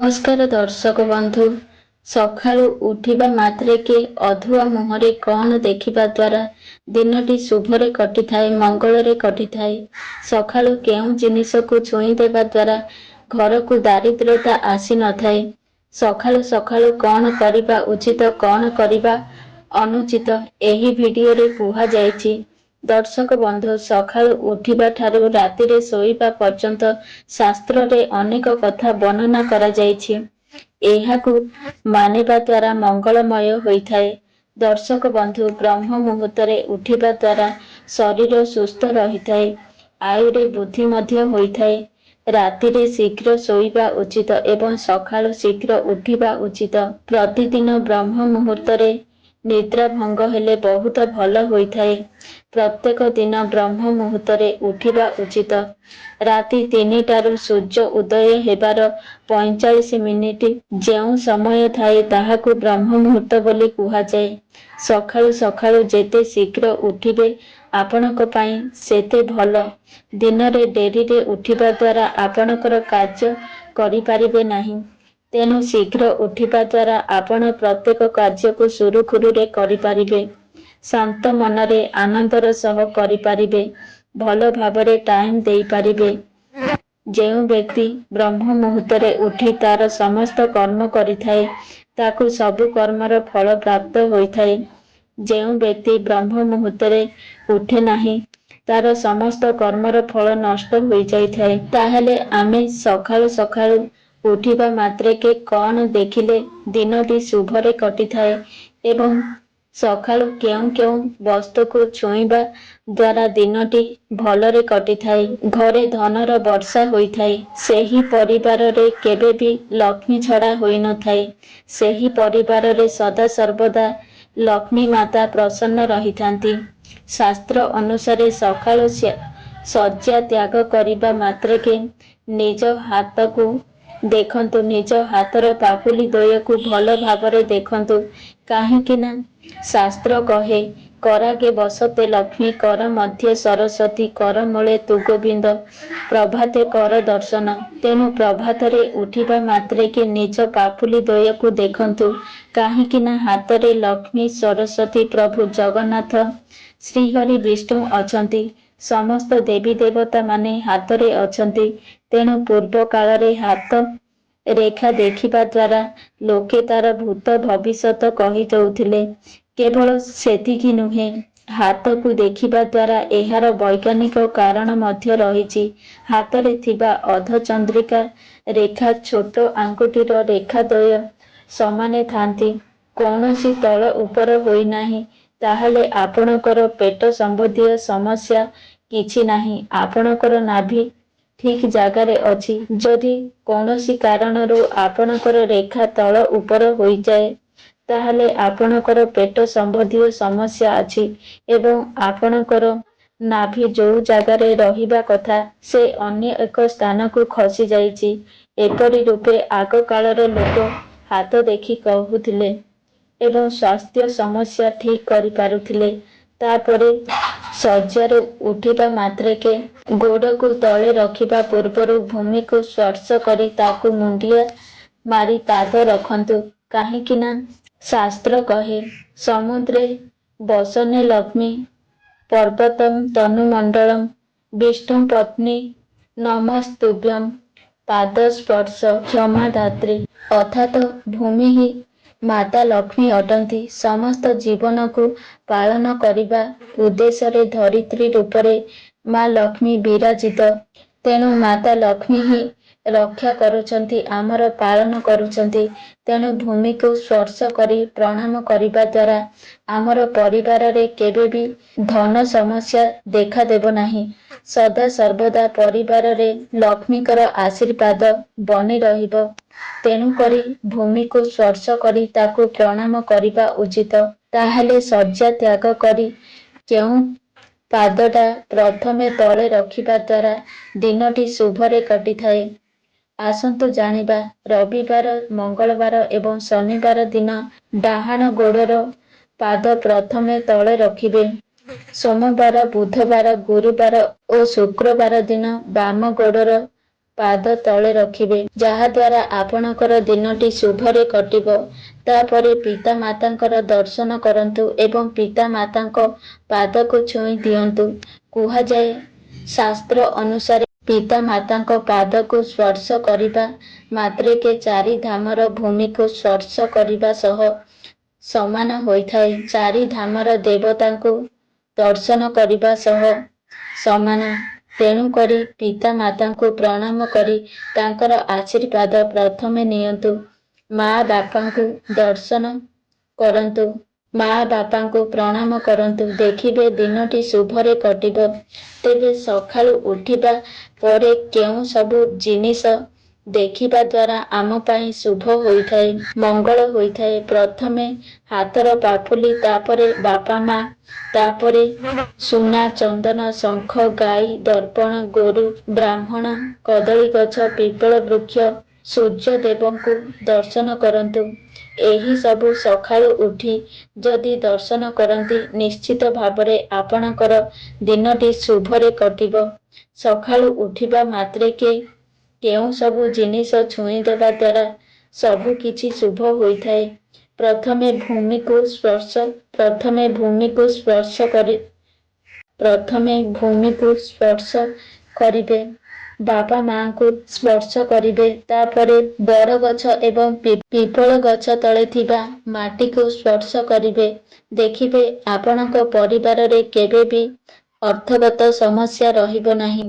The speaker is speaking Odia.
ନମସ୍କାର ଦର୍ଶକ ବନ୍ଧୁ। ସକାଳୁ ଉଠିବା ମାତ୍ରକେ ଅଧୁଆ ମୁହଁରେ କଣ ଦେଖିବା ଦ୍ୱାରା ଦିନଟି ଶୁଭରେ କଟିଥାଏ, ମଙ୍ଗଳରେ କଟିଥାଏ। ସକାଳୁ କେଉଁ ଜିନିଷକୁ ଛୁଇଁ ଦେବା ଦ୍ୱାରା ଘରକୁ ଦାରିଦ୍ର୍ୟତା ଆସିନଥାଏ। ସକାଳୁ ସକାଳୁ କଣ କରିବା ଉଚିତ, କଣ କରିବା ଅନୁଚିତ, ଏହି ଭିଡ଼ିଓରେ କୁହାଯାଇଛି। ଦର୍ଶକ ବନ୍ଧୁ, ସକାଳୁ ଉଠିବା ଠାରୁ ରାତିରେ ଶୋଇବା ପର୍ଯ୍ୟନ୍ତ ଶାସ୍ତ୍ରରେ ଅନେକ କଥା ବର୍ଣ୍ଣନା କରାଯାଇଛି। ଏହାକୁ ମାନିବା ଦ୍ୱାରା ମଙ୍ଗଳମୟ ହୋଇଥାଏ। ଦର୍ଶକ ବନ୍ଧୁ, ବ୍ରହ୍ମ ମୁହୂର୍ତ୍ତରେ ଉଠିବା ଦ୍ୱାରା ଶରୀର ସୁସ୍ଥ ରହିଥାଏ, ଆୟୁରେ ବୃଦ୍ଧି ମଧ୍ୟ ହୋଇଥାଏ। ରାତିରେ ଶୀଘ୍ର ଶୋଇବା ଉଚିତ ଏବଂ ସକାଳୁ ଶୀଘ୍ର ଉଠିବା ଉଚିତ। ପ୍ରତିଦିନ ବ୍ରହ୍ମ ମୁହୂର୍ତ୍ତରେ ନିଦ୍ରା ଭଙ୍ଗ ହେଲେ ବହୁତ ଭଲ ହୋଇଥାଏ। ପ୍ରତ୍ୟେକ ଦିନ ବ୍ରହ୍ମ ମୁହୂର୍ତ୍ତରେ ଉଠିବା ଉଚିତ। ରାତି 3ଟାରୁ ସୂର୍ଯ୍ୟ ଉଦୟ ହେବାର 45 ମିନିଟ୍ ଯେଉଁ ସମୟ ଥାଏ ତାହାକୁ ବ୍ରହ୍ମ ମୁହୂର୍ତ୍ତ ବୋଲି କୁହାଯାଏ। ସକାଳୁ ସକାଳୁ ଯେତେ ଶୀଘ୍ର ଉଠିବେ ଆପଣଙ୍କ ପାଇଁ ସେତେ ଭଲ। ଦିନରେ ଡେରିରେ ଉଠିବା ଦ୍ୱାରା ଆପଣଙ୍କର କାର୍ଯ୍ୟ କରିପାରିବେ ନାହିଁ। ତେଣୁ ଶୀଘ୍ର ଉଠିବା ଦ୍ୱାରା ଆପଣ ପ୍ରତ୍ୟେକ କାର୍ଯ୍ୟକୁ ସୁରୁଖୁରୁରେ କରିପାରିବେ। ଶାନ୍ତ ମନରେ ଆନନ୍ଦର ସହ କରିପାରିବେ। ଭଲ ଭାବରେ ଟାଇମ୍ ଦେଇପାରିବେ। ଯେଉଁ ବ୍ୟକ୍ତି ବ୍ରହ୍ମ ମୁହୂର୍ତ୍ତରେ ଉଠି ତାର ସମସ୍ତ କର୍ମ କରିଥାଏ ତାକୁ ସବୁ କର୍ମର ଫଳ ପ୍ରାପ୍ତ ହୋଇଥାଏ। ଯେଉଁ ବ୍ୟକ୍ତି ବ୍ରହ୍ମ ମୁହୂର୍ତ୍ତରେ ଉଠେ ନାହିଁ ତାର ସମସ୍ତ କର୍ମର ଫଳ ନଷ୍ଟ ହୋଇଯାଇଥାଏ। ତାହେଲେ ଆମେ ସକାଳୁ ସକାଳୁ ଉଠିବା ମାତ୍ରକେ କଣ ଦେଖିଲେ ଦିନଟି ଶୁଭରେ କଟିଥାଏ ଏବଂ ସକାଳୁ କେଉଁ କେଉଁ ବସ୍ତୁକୁ ଛୁଇଁବା ଦ୍ୱାରା ଦିନଟି ଭଲରେ କଟିଥାଏ। ଘରେ ଧନର ବର୍ଷା ହୋଇଥାଏ। ସେହି ପରିବାରରେ କେବେ ବି ଲକ୍ଷ୍ମୀ ଛଡ଼ା ହୋଇନଥାଏ। ସେହି ପରିବାରରେ ସଦାସର୍ବଦା ଲକ୍ଷ୍ମୀ ମାତା ପ୍ରସନ୍ନ ରହିଥାନ୍ତି। ଶାସ୍ତ୍ର ଅନୁସାରେ ସକାଳୁ ଶଯ୍ୟା ତ୍ୟାଗ କରିବା ମାତ୍ରକେ ନିଜ ହାତକୁ ଦେଖନ୍ତୁ, ନିଜ ହାତର ପାପୁଲି ଦ୍ୱୟକୁ ଭଲ ଭାବରେ ଦେଖନ୍ତୁ। କାହିଁକି ନା ଶାସ୍ତ୍ର କହେ, କରାଗେ ବସତେ ଲକ୍ଷ୍ମୀ, କର ମଧ୍ୟ ସରସ୍ୱତୀ, କର ମୂଳେ ତୁ ଗୋବିନ୍ଦ, ପ୍ରଭାତେ କର ଦର୍ଶନ। ତେଣୁ ପ୍ରଭାତରେ ଉଠିବା ମାତ୍ରକେ ନିଜ ପାପୁଲି ଦ୍ୱୟକୁ ଦେଖନ୍ତୁ। କାହିଁକି ନା ହାତରେ ଲକ୍ଷ୍ମୀ, ସରସ୍ୱତୀ, ପ୍ରଭୁ ଜଗନ୍ନାଥ, ଶ୍ରୀହରି ବିଷ୍ଣୁ ଅଛନ୍ତି। ସମସ୍ତ ଦେବୀ ଦେବତା ମାନେ ହାତରେ ଅଛନ୍ତି। ତେଣୁ ପୂର୍ବ କାଳରେ ହାତ ରେଖା ଦେଖିବା ଦ୍ୱାରା ଲୋକେ ତାର ଭୂତ ଭବିଷ୍ୟତ କହି ଦଉଥିଲେ। କେବଳ ସେତିକି ନୁହେଁ, ହାତକୁ ଦେଖିବା ଦ୍ୱାରା ଏହାର ବୈଜ୍ଞାନିକ କାରଣ ମଧ୍ୟ ରହିଛି। ହାତରେ ଥିବା ଅର୍ଦ୍ଧଚନ୍ଦ୍ରିକା ରେଖା ଛୋଟ ଆଙ୍ଗୁଠିର ରେଖାଦ୍ୱୟ ସମାନ ଥାନ୍ତି, କୌଣସି ତଳ ଉପର ହୋଇନାହିଁ। ତାହେଲେ ଆପଣଙ୍କର ପେଟ ସମ୍ବନ୍ଧୀୟ ସମସ୍ୟା କିଛି ନାହିଁ। ଆପଣଙ୍କର ନାଭି ଠିକ୍ ଜାଗାରେ ଅଛି। ଯଦି କୌଣସି କାରଣରୁ ଆପଣଙ୍କର ରେଖା ତଳ ଉପର ହୋଇଯାଏ ତାହେଲେ ଆପଣଙ୍କର ପେଟ ସମ୍ବନ୍ଧୀୟ ସମସ୍ୟା ଅଛି ଏବଂ ଆପଣଙ୍କର ନାଭି ଯୋଉ ଜାଗାରେ ରହିବା କଥା ସେ ଅନ୍ୟ ଏକ ସ୍ଥାନକୁ ଖସି ଯାଇଛି। ଏପରି ରୂପେ ଆଗ କାଳର ଲୋକ ହାତ ଦେଖି କହୁଥିଲେ ଏବଂ ସ୍ୱାସ୍ଥ୍ୟ ସମସ୍ୟା ଠିକ୍ କରିପାରୁଥିଲେ। ତାପରେ ଶଯ୍ୟାରୁ ଉଠିବା ମାତ୍ରକେ ଗୋଡ଼କୁ ତଳେ ରଖିବା ପୂର୍ବରୁ ଭୂମିକୁ ସ୍ପର୍ଶ କରି ତାକୁ ମୁଣ୍ଡିଆ ମାରି ପାଦ ରଖନ୍ତୁ। କାହିଁକି ନା ଶାସ୍ତ୍ର କହେ, ସମୁଦ୍ରେ ବସନେ ଲକ୍ଷ୍ମୀ, ପର୍ବତଂ ତନୁମଣ୍ଡଳଂ, ବିଷ୍ଣୁ ପତ୍ନୀ ନମସ୍ତୁଭ୍ୟଂ, ପାଦ ସ୍ପର୍ଶ କ୍ଷମା ଦାତ୍ରୀ। ଅର୍ଥାତ୍ ଭୂମି ହିଁ ମାତା ଲକ୍ଷ୍ମୀ ଅଟନ୍ତି। ସମସ୍ତ ଜୀବନକୁ ପାଳନ କରିବା ଉଦ୍ଦେଶ୍ୟରେ ଧରିତ୍ରୀ ରୂପରେ ମା ଲକ୍ଷ୍ମୀ ବିରାଜିତ। ତେଣୁ ମାତା ଲକ୍ଷ୍ମୀ ହିଁ ରକ୍ଷା କରୁଛନ୍ତି, ଆମର ପାଳନ କରୁଛନ୍ତି। ତେଣୁ ଭୂମିକୁ ସ୍ପର୍ଶ କରି ପ୍ରଣାମ କରିବା ଦ୍ୱାରା ଆମର ପରିବାରରେ କେବେ ବି ଧନ ସମସ୍ୟା ଦେଖାଦେବ ନାହିଁ। ସଦା ସର୍ବଦା ପରିବାରରେ ଲକ୍ଷ୍ମୀଙ୍କର ଆଶୀର୍ବାଦ ବନି ରହିବ। ତେଣୁକରି ଭୂମିକୁ ସ୍ପର୍ଶ କରି ତାକୁ ପ୍ରଣାମ କରିବା ଉଚିତ। ତାହେଲେ ଶଯ୍ୟା ତ୍ୟାଗ କରି କେଉଁ ପାଦଟା ପ୍ରଥମେ ତଳେ ରଖିବା ଦ୍ୱାରା ଦିନଟି ଶୁଭରେ କଟିଥାଏ, ଆସନ୍ତୁ ଜାଣିବା। ରବିବାର, ମଙ୍ଗଳବାର ଏବଂ ଶନିବାର ଦିନ ଡାହାଣ ଗୋଡ଼ର ପାଦ ପ୍ରଥମେ ତଳେ ରଖିବେ। ସୋମବାର, ବୁଧବାର, ଗୁରୁବାର ଓ ଶୁକ୍ରବାର ଦିନ ବାମ ଗୋଡ଼ର ପାଦ ତଳେ ରଖିବେ, ଯାହାଦ୍ୱାରା ଆପଣଙ୍କର ଦିନଟି ଶୁଭରେ କଟିବ। ତାପରେ ପିତାମାତାଙ୍କର ଦର୍ଶନ କରନ୍ତୁ ଏବଂ ପିତାମାତାଙ୍କ ପାଦକୁ ଛୁଇଁ ଦିଅନ୍ତୁ। କୁହାଯାଏ, ଶାସ୍ତ୍ର ଅନୁସାରେ ପିତାମାତାଙ୍କ ପାଦକୁ ସ୍ପର୍ଶ କରିବା ମାତ୍ରକେ 4 ଧାମର ଭୂମିକୁ ସ୍ପର୍ଶ କରିବା ସହ ସମାନ ହୋଇଥାଏ। 4 ଧାମର ଦେବତାଙ୍କୁ ଦର୍ଶନ କରିବା ସହ ସମାନ। ତେଣୁକରି ପିତାମାତାଙ୍କୁ ପ୍ରଣାମ କରି ତାଙ୍କର ଆଶୀର୍ବାଦ ପ୍ରଥମେ ନିଅନ୍ତୁ। ମା ବାପାଙ୍କୁ ଦର୍ଶନ କରନ୍ତୁ। ମା ବାପାଙ୍କୁ ପ୍ରଣାମ କରନ୍ତୁ। ଦେଖିବେ ଦିନଟି ଶୁଭରେ କଟିବ। ତେବେ ସକାଳୁ ଉଠିବା ପରେ କେଉଁ ସବୁ ଜିନିଷ ଦେଖିବା ଦ୍ୱାରା ଆମ ପାଇଁ ଶୁଭ ହୋଇଥାଏ, ମଙ୍ଗଳ ହୋଇଥାଏ? ପ୍ରଥମେ ହାତର ପାପୁଲି, ତାପରେ ବାପା ମା, ତାପରେ ସୁନା, ଚନ୍ଦନ, ଶଙ୍ଖ, ଗାଈ, ଦର୍ପଣ, ଗୋରୁ, ବ୍ରାହ୍ମଣ, କଦଳୀ ଗଛ, ପିପଳ ବୃକ୍ଷ, ସୂର୍ଯ୍ୟଦେବଙ୍କୁ ଦର୍ଶନ କରନ୍ତୁ। ଏହି ସବୁ ସକାଳୁ ଉଠି ଯଦି ଦର୍ଶନ କରନ୍ତି, ନିଶ୍ଚିତ ଭାବରେ ଆପଣଙ୍କର ଦିନଟି ଶୁଭରେ କଟିବ। ସକାଳୁ ଉଠିବା ମାତ୍ରକେ କେଉଁ ସବୁ ଜିନିଷ ଛୁଇଁଦେବା ଦ୍ୱାରା ସବୁ କିଛି ଶୁଭ ହୋଇଥାଏ? ପ୍ରଥମେ ଭୂମିକୁ ସ୍ପର୍ଶ କରିବେ, ବାପା ମାଙ୍କୁ ସ୍ପର୍ଶ କରିବେ। ତାପରେ ବରଗଛ ଏବଂ ପିପଳ ଗଛ ତଳେ ଥିବା ମାଟିକୁ ସ୍ପର୍ଶ କରିବେ। ଦେଖିବେ ଆପଣଙ୍କ ପରିବାରରେ କେବେ ବି ଅର୍ଥଗତ ସମସ୍ୟା ରହିବ ନାହିଁ।